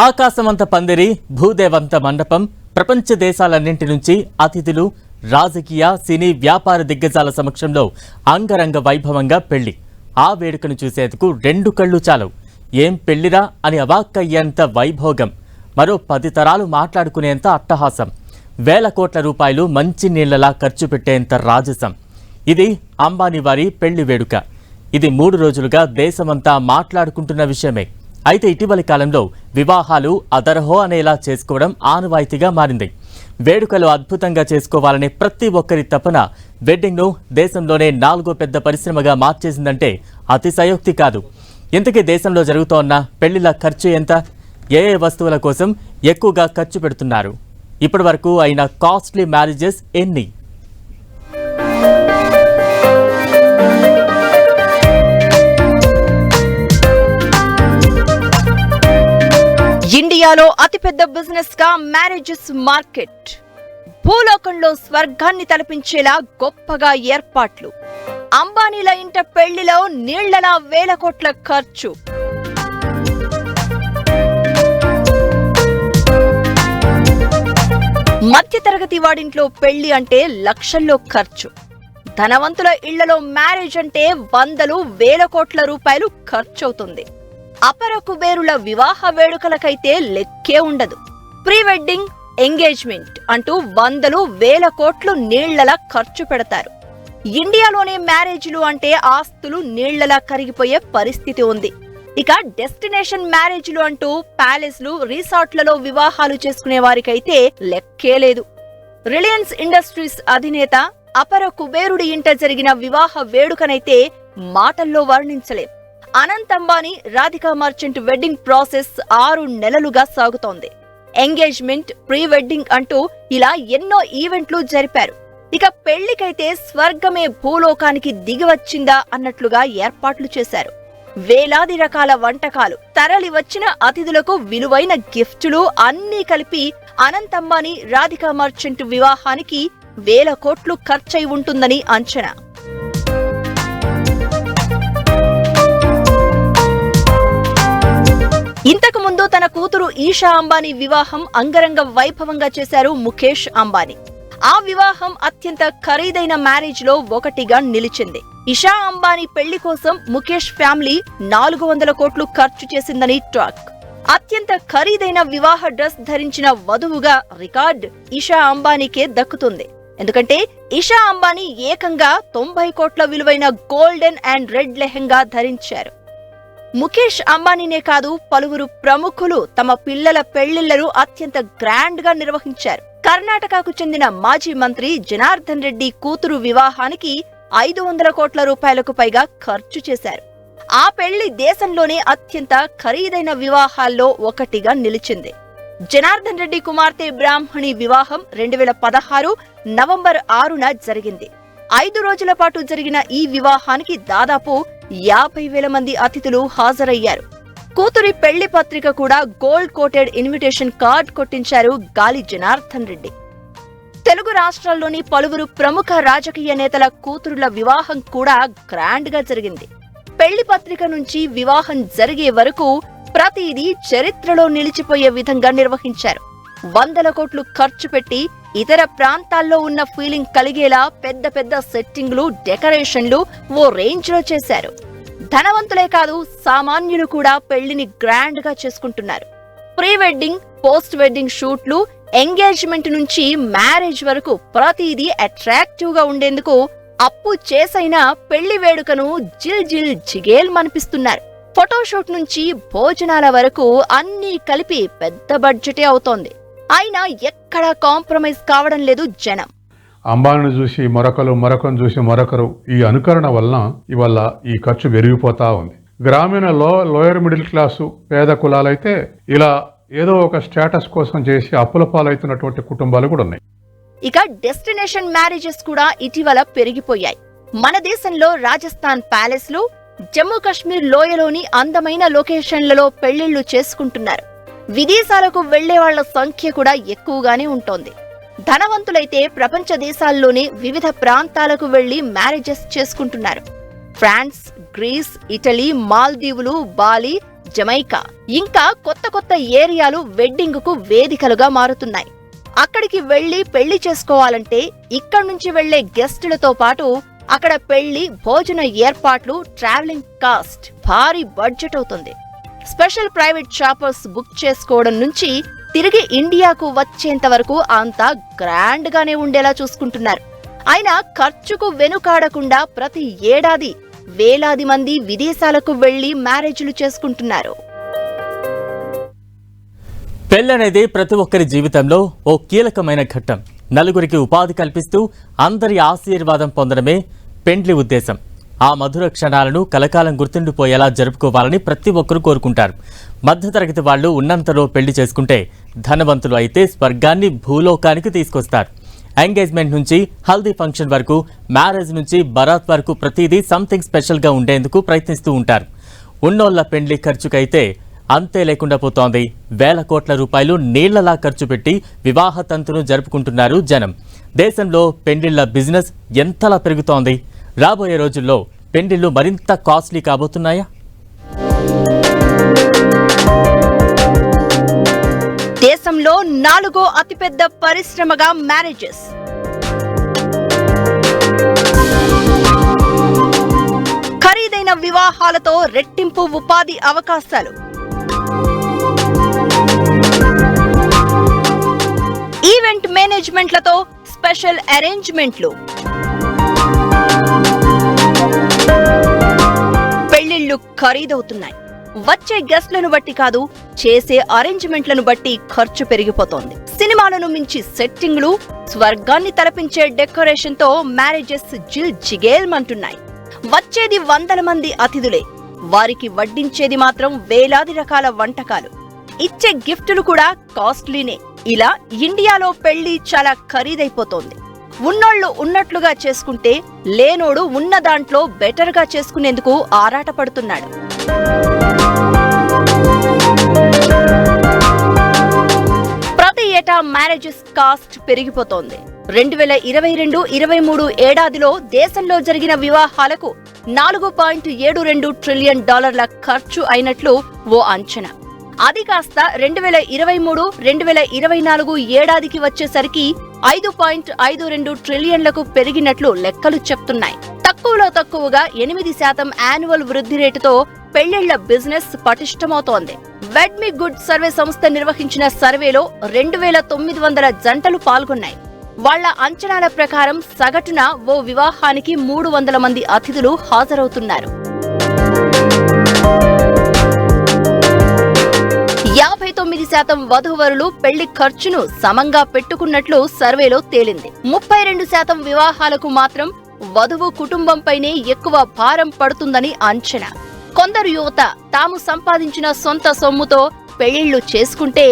ఆకాశమంత పందిరి, భూదేవంత మండపం, ప్రపంచ దేశాలన్నింటి నుంచి అతిథులు, రాజకీయ, సినీ, వ్యాపార దిగ్గజాల సమక్షంలో అంగరంగ వైభవంగా పెళ్లి. ఆ వేడుకను చూసేందుకు 2 కళ్ళు చాలవు. ఏం పెళ్లిరా అని అవాక్కయ్యేంత వైభోగం, మరో 10 తరాలు మాట్లాడుకునేంత అట్టహాసం, వేల కోట్ల రూపాయలు మంచి నీళ్లలా ఖర్చు పెట్టేంత రాజసం. ఇది అంబానీ వారి పెళ్లి వేడుక. ఇది 3 రోజులుగా దేశమంతా మాట్లాడుకుంటున్న విషయమే. అయితే ఇటీవలి కాలంలో వివాహాలు అదరహో అనేలా చేసుకోవడం ఆనవాయితీగా మారింది. వేడుకలు అద్భుతంగా చేసుకోవాలనే ప్రతి ఒక్కరి తపన వెడ్డింగ్ను దేశంలోనే 4వ పెద్ద పరిశ్రమగా మార్చేసిందంటే అతిశయోక్తి కాదు. ఇంతకీ దేశంలో జరుగుతోన్న పెళ్లిల ఖర్చు ఎంత? ఏ వస్తువుల కోసం ఎక్కువగా ఖర్చు పెడుతున్నారు? ఇప్పటి వరకు అయిన కాస్ట్లీ మ్యారేజెస్ ఎన్ని? ఇండియాలో అతిపెద్ద బిజినెస్ గా మ్యారేజెస్ మార్కెట్. భూలోకంలో స్వర్గాన్ని తలపించేలా గొప్పగా ఏర్పాట్లు. అంబానీల ఇంట పెళ్లిలో నీళ్లలా వేల కోట్ల ఖర్చు. మధ్యతరగతి వాడింట్లో పెళ్లి అంటే లక్షల్లో ఖర్చు. ధనవంతుల ఇళ్లలో మ్యారేజ్ అంటే వందలు వేల కోట్ల రూపాయలు ఖర్చవుతుంది. అపర కుబేరుల వివాహ వేడుకలకైతే లెక్కే ఉండదు. ప్రీ వెడ్డింగ్, ఎంగేజ్మెంట్ అంటూ వందలు వేల కోట్లు నీళ్లలా ఖర్చు పెడతారు. ఇండియాలోనే మ్యారేజ్లు అంటే ఆస్తులు నీళ్లలా కరిగిపోయే పరిస్థితి ఉంది. ఇక డెస్టినేషన్ మ్యారేజ్లు అంటూ ప్యాలెస్లు, రిసార్ట్లలో వివాహాలు చేసుకునే వారికైతే లెక్కే లేదు. రిలయన్స్ ఇండస్ట్రీస్ అధినేత అపర కుబేరుడి ఇంట జరిగిన వివాహ వేడుకనైతే మాటల్లో వర్ణించలేం. అనంత్ అంబానీ, రాధికా మర్చెంట్ వెడ్డింగ్ ప్రాసెస్ 6 నెలలుగా సాగుతోంది. ఎంగేజ్మెంట్, ప్రీ వెడ్డింగ్ అంటూ ఇలా ఎన్నో ఈవెంట్లు జరిపారు. ఇక పెళ్లికైతే స్వర్గమే భూలోకానికి దిగివచ్చిందా అన్నట్లుగా ఏర్పాట్లు చేశారు. వేలాది రకాల వంటకాలు, తరలి వచ్చిన అతిథులకు విలువైన గిఫ్టులు అన్నీ కలిపి అనంత్ అంబానీ, రాధికా మర్చెంట్ వివాహానికి వేల కోట్లు ఖర్చయి ఉంటుందని అంచనా. ఇంతకు ముందు తన కూతురు ఈషా అంబానీ వివాహం అంగరంగ వైభవంగా చేశారు ముఖేష్ అంబానీ. ఆ వివాహం అత్యంత ఖరీదైన మ్యారేజ్ లో ఒకటిగా నిలిచింది. ఇషా అంబానీ పెళ్లి కోసం ముఖేష్ ఫ్యామిలీ 400 కోట్లు ఖర్చు చేసిందని టాక్. అత్యంత ఖరీదైన వివాహ డ్రెస్ ధరించిన వధువుగా రికార్డ్ ఇషా అంబానీకే దక్కుతుంది. ఎందుకంటే ఇషా అంబానీ ఏకంగా 90 కోట్ల విలువైన గోల్డెన్ అండ్ రెడ్ లెహెంగా ధరించారు. ముఖేష్ అంబానీనే కాదు, పలువురు ప్రముఖులు తమ పిల్లల పెళ్లిళ్లను అత్యంత గ్రాండ్ గా నిర్వహించారు. కర్ణాటకకు చెందిన మాజీ మంత్రి జనార్దన్ రెడ్డి కూతురు వివాహానికి 500 కోట్ల రూపాయలకు పైగా ఖర్చు చేశారు. ఆ పెళ్లి దేశంలోనే అత్యంత ఖరీదైన వివాహాల్లో ఒకటిగా నిలిచింది. జనార్దన్ రెడ్డి కుమార్తె బ్రాహ్మణి వివాహం 2016 నవంబర్ 6న జరిగింది. 5 రోజుల పాటు జరిగిన ఈ వివాహానికి దాదాపు 50,000 మంది అతిథులు హాజరయ్యారు. కూతురి పెళ్లి పత్రిక కూడా గోల్డ్ కోటెడ్ ఇన్విటేషన్ కార్డ్ కొట్టించారు గాలి జనార్దన్ రెడ్డి. తెలుగు రాష్ట్రాల్లోని పలువురు ప్రముఖ రాజకీయ నేతల కూతురుల వివాహం కూడా గ్రాండ్ గా జరిగింది. పెళ్లి పత్రిక నుంచి వివాహం జరిగే వరకు ప్రతిదీ చరిత్రలో నిలిచిపోయే విధంగా నిర్వహించారు. 100 కోట్లు ఖర్చు పెట్టి ఇతర ప్రాంతాల్లో ఉన్న ఫీలింగ్ కలిగేలా పెద్ద పెద్ద సెట్టింగ్లు, డెకరేషన్లు ఓ రేంజ్ లో చేశారు. ధనవంతులే కాదు, సామాన్యులు కూడా పెళ్లిని గ్రాండ్ గా చేసుకుంటున్నారు. ప్రీ వెడ్డింగ్, పోస్ట్ వెడ్డింగ్ షూట్లు, ఎంగేజ్మెంట్ నుంచి మ్యారేజ్ వరకు ప్రతిదీ అట్రాక్టివ్ గా ఉండేందుకు అప్పు చేసైనా పెళ్లి వేడుకను జిల్ జిల్ జిగేల్ మనిపిస్తున్నారు. ఫోటోషూట్ నుంచి భోజనాల వరకు అన్నీ కలిపి పెద్ద బడ్జెటే అవుతోంది. అయినా ఎక్కడా కాంప్రమైజ్ కావడం లేదు జనం. అంబానీని చూసి మరొకరు, మరొకరు చూసి మరొకరు, ఈ అనుకరణ వలన ఇవాళ ఈ ఖర్చు పెరిగిపోతా ఉంది. గ్రామీణ లోయర్ మిడిల్ క్లాసు పేద కులాలైతే ఇలా ఏదో ఒక స్టేటస్ కోసం చేసి అప్పుల పాలవుతున్నటువంటి కుటుంబాలు కూడా ఉన్నాయి. ఇక డెస్టినేషన్ మ్యారేజెస్ కూడా ఇటీవల పెరిగిపోయాయి. మన దేశంలో రాజస్థాన్ ప్యాలెస్లు, జమ్మూ కాశ్మీర్ లోయలోని అందమైన లొకేషన్లలో పెళ్లిళ్లు చేసుకుంటున్నారు. విదేశాలకు వెళ్లే వాళ్ల సంఖ్య కూడా ఎక్కువగానే ఉంటోంది. ధనవంతులైతే ప్రపంచ దేశాల్లోనే వివిధ ప్రాంతాలకు వెళ్లి మ్యారేజెస్ చేసుకుంటున్నారు. ఫ్రాన్స్, గ్రీస్, ఇటలీ, మాల్దీవులు, బాలి, జమైకా ఇంకా కొత్త కొత్త ఏరియాలు వెడ్డింగ్ కు వేదికలుగా మారుతున్నాయి. అక్కడికి వెళ్లి పెళ్లి చేసుకోవాలంటే ఇక్కడి నుంచి వెళ్లే గెస్టులతో పాటు అక్కడ పెళ్లి, భోజన ఏర్పాట్లు, ట్రావెలింగ్ కాస్ట్ భారీ బడ్జెట్ అవుతుంది. స్పెషల్ ప్రైవేట్ చాపర్స్ బుక్ చేసుకోవడం నుంచి తిరిగి ఇండియాకు వచ్చేంత వరకు అంతా గ్రాండ్ గానే ఉండేలా చూసుకుంటున్నారు. అయినా ఖర్చుకు వెనుకాడకుండా ప్రతి ఏడాది వేలాది మంది విదేశాలకు వెళ్లి మ్యారేజ్లు చేసుకుంటున్నారు. పెళ్లనేది ప్రతి ఒక్కరి జీవితంలో ఓ కీలకమైన ఘట్టం. నలుగురికి ఉపాధి కల్పిస్తూ అందరి ఆశీర్వాదం పొందడమే పెండ్లి ఉద్దేశం. ఆ మధుర క్షణాలను కలకాలం గుర్తుండిపోయేలా జరుపుకోవాలని ప్రతి ఒక్కరూ కోరుకుంటారు. మధ్యతరగతి వాళ్ళు ఉన్నంతలో పెళ్లి చేసుకుంటే, ధనవంతులు అయితే స్వర్గాన్ని భూలోకానికి తీసుకొస్తారు. ఎంగేజ్మెంట్ నుంచి హల్దీ ఫంక్షన్ వరకు, మ్యారేజ్ నుంచి బరాత్ వరకు ప్రతిదీ సంథింగ్ స్పెషల్గా ఉండేందుకు ప్రయత్నిస్తూ ఉంటారు. ఉన్నోళ్ల పెండ్లి ఖర్చుకైతే అంతే లేకుండా పోతోంది. వేల కోట్ల రూపాయలు నీళ్లలా ఖర్చు పెట్టి వివాహ తంతును జరుపుకుంటున్నారు జనం. దేశంలో పెండిళ్ల బిజినెస్ ఎంతలా పెరుగుతోంది? రాబోయే రోజుల్లో పెండిళ్లు మరింత కాస్ట్లీ కాబోతున్నాయా? దేశంలో 4వ అతిపెద్ద పరిశ్రమగా మ్యారేజెస్. ఖరీదైన వివాహాలతో రెట్టింపు ఉపాధి అవకాశాలు. ఈవెంట్ మేనేజ్మెంట్లతో స్పెషల్ అరేంజ్మెంట్లు. పెళ్లిళ్లు ఖరీదవుతున్నాయి. వచ్చే గెస్ట్లను బట్టి కాదు, చేసే అరేంజ్మెంట్లను బట్టి ఖర్చు పెరిగిపోతోంది. సినిమాలను మించి సెట్టింగ్లు, స్వర్గాన్ని తలపించే డెకరేషన్ తో మ్యారేజెస్ జిల్ జిగేల్మంటున్నాయి. వచ్చేది వందల మంది అతిథులే, వారికి వడ్డించేది మాత్రం వేలాది రకాల వంటకాలు. ఇచ్చే గిఫ్టులు కూడా కాస్ట్లీనే. ఇలా ఇండియాలో పెళ్లి చాలా ఖరీదైపోతోంది. ఉన్నోళ్లు ఉన్నట్లుగా చేసుకుంటే, లేనోడు ఉన్న దాంట్లో బెటర్ గా చేసుకునేందుకు ఆరాటపడుతున్నాడు. ప్రతి ఏటా మ్యారేజెస్ కాస్ట్ పెరిగిపోతోంది. 2022-23 ఏడాదిలో దేశంలో జరిగిన వివాహాలకు $4.72 ట్రిలియన్ ఖర్చు అయినట్లు ఓ అంచనా. అది కాస్త 2023-2024 ఏడాదికి వచ్చేసరికి $5.52 ట్రిలియన్లకు పెరిగినట్లు లెక్కలు చెప్తున్నాయి. తక్కువలో తక్కువగా 8% యాన్యువల్ వృద్ధి రేటుతో పెళ్లిళ్ల బిజినెస్ పటిష్టమవుతోంది. వెడ్ మీ గుడ్ సర్వే సంస్థ నిర్వహించిన సర్వేలో 2900 జంటలు పాల్గొన్నాయి. వాళ్ల అంచనాల ప్రకారం సగటున ఓ వివాహానికి 300 మంది అతిథులు హాజరవుతున్నారు. 59% వధూవరులు పెళ్లి ఖర్చును సమంగా పెట్టుకున్నట్లు సర్వేలో తేలింది. 32% వివాహాలకు మాత్రం వధువు కుటుంబంపైనే ఎక్కువ భారం పడుతుందని అంచనా. కొందరు యువత తాము సంపాదించిన సొంత సొమ్ముతో పెళ్లిళ్లు చేసుకుంటే,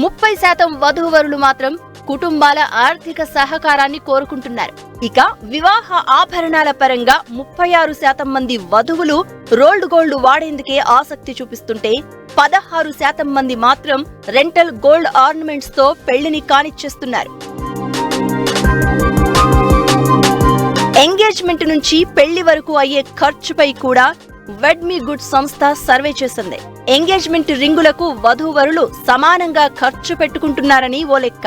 30% వధూవరులు మాత్రం కుటుంబాల ఆర్థిక సహకారాన్ని కోరుకుంటున్నారు. ఇక వివాహ ఆభరణాల పరంగా 36% మంది వధువులు రోల్డ్ గోల్డ్ వాడేందుకే ఆసక్తి చూపిస్తుంటే, 16% మంది మాత్రం రెంటల్ గోల్డ్ ఆర్నమెంట్స్ తో పెళ్లిని కానిచ్చేస్తున్నారు. ఎంగేజ్మెంట్ నుంచి పెళ్లి వరకు అయ్యే ఖర్చుపై కూడా వెడ్ మీ గుడ్ సంస్థ సర్వే చేసింది. ఎంగేజ్మెంట్ రింగులకు వధూవరులు సమానంగా ఖర్చు పెట్టుకుంటున్నారని ఓ లెక్క.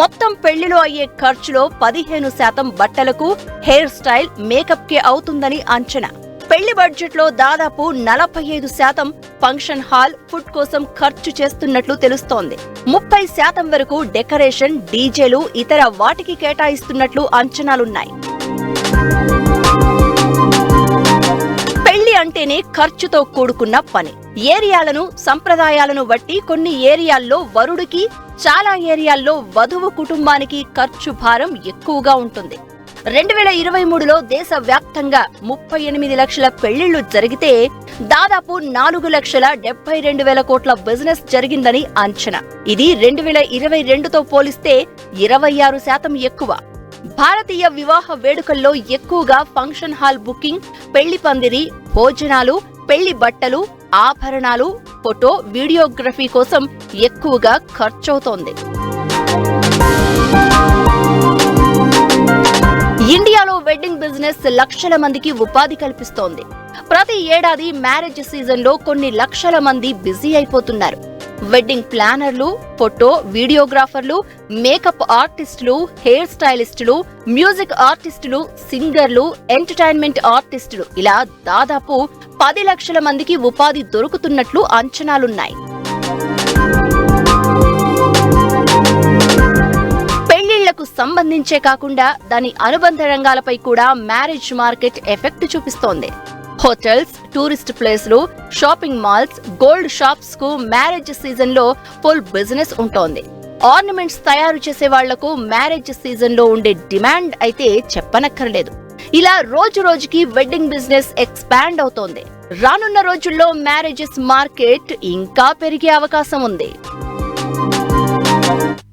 మొత్తం పెళ్లిలో అయ్యే ఖర్చులో 15% బట్టలకు, హెయిర్ స్టైల్, మేకప్ కే అవుతుందని అంచనా. పెళ్లి బడ్జెట్ లో దాదాపు 45% ఫంక్షన్ హాల్, ఫుడ్ కోసం ఖర్చు చేస్తున్నట్లు తెలుస్తోంది. 30% వరకు డెకరేషన్, డీజేలు, ఇతర వాటికి కేటాయిస్తున్నట్లు అంచనాలున్నాయి. పెళ్లి అంటేనే ఖర్చుతో కూడుకున్న పని. ఏరియాలను, సంప్రదాయాలను బట్టి కొన్ని ఏరియాల్లో వరుడికి, చాలా ఏరియాల్లో వధువు కుటుంబానికి ఖర్చు భారం ఎక్కువగా ఉంటుంది. 2023లో దేశవ్యాప్తంగా 38 లక్షల పెళ్లిళ్లు జరిగితే, దాదాపు 4,72,000 కోట్ల బిజినెస్ జరిగిందని అంచనా. ఇది 2022తో పోలిస్తే 26% ఎక్కువ. భారతీయ వివాహ వేడుకల్లో ఎక్కువగా ఫంక్షన్ హాల్ బుకింగ్, పెళ్లి పందిరి, భోజనాలు, పెళ్లి బట్టలు, ఆభరణాలు, ఫోటో, వీడియోగ్రఫీ కోసం ఎక్కువగా ఖర్చవుతోంది. ఇండియాలో వెడ్డింగ్ బిజినెస్ బిజినెస్ లక్షల మందికి ఉపాధి కల్పిస్తోంది. ప్రతి ఏడాది మ్యారేజ్ సీజన్ లో కొన్ని లక్షల మంది బిజీ అయిపోతున్నారు. వెడ్డింగ్ ప్లానర్లు, ఫోటో వీడియోగ్రాఫర్లు, మేకప్ ఆర్టిస్టులు, హెయిర్ స్టైలిస్టులు, మ్యూజిక్ ఆర్టిస్టులు, సింగర్లు, ఎంటర్టైన్మెంట్ ఆర్టిస్టులు ఇలా దాదాపు 10 లక్షల మందికి ఉపాధి దొరుకుతున్నట్లు అంచనాలున్నాయి. పెళ్లిళ్లకు సంబంధించే కాకుండా దాని అనుబంధ రంగాలపై కూడా మ్యారేజ్ మార్కెట్ ఎఫెక్ట్ చూపిస్తోంది. హోటల్స్, టూరిస్ట్ ప్లేస్లు, షాపింగ్ మాల్స్, గోల్డ్ షాప్స్ కు మ్యారేజ్ సీజన్ లో ఫుల్ బిజినెస్ ఉంటోంది. ఆర్నమెంట్స్ తయారు చేసే వాళ్లకు మ్యారేజ్ సీజన్ లో ఉండే డిమాండ్ అయితే చెప్పనక్కర్లేదు. ఇలా రోజు రోజుకి వెడ్డింగ్ బిజినెస్ ఎక్స్పాండ్ అవుతోంది. రానున్న రోజుల్లో మ్యారేజెస్ మార్కెట్ ఇంకా పెరిగే అవకాశం ఉంది.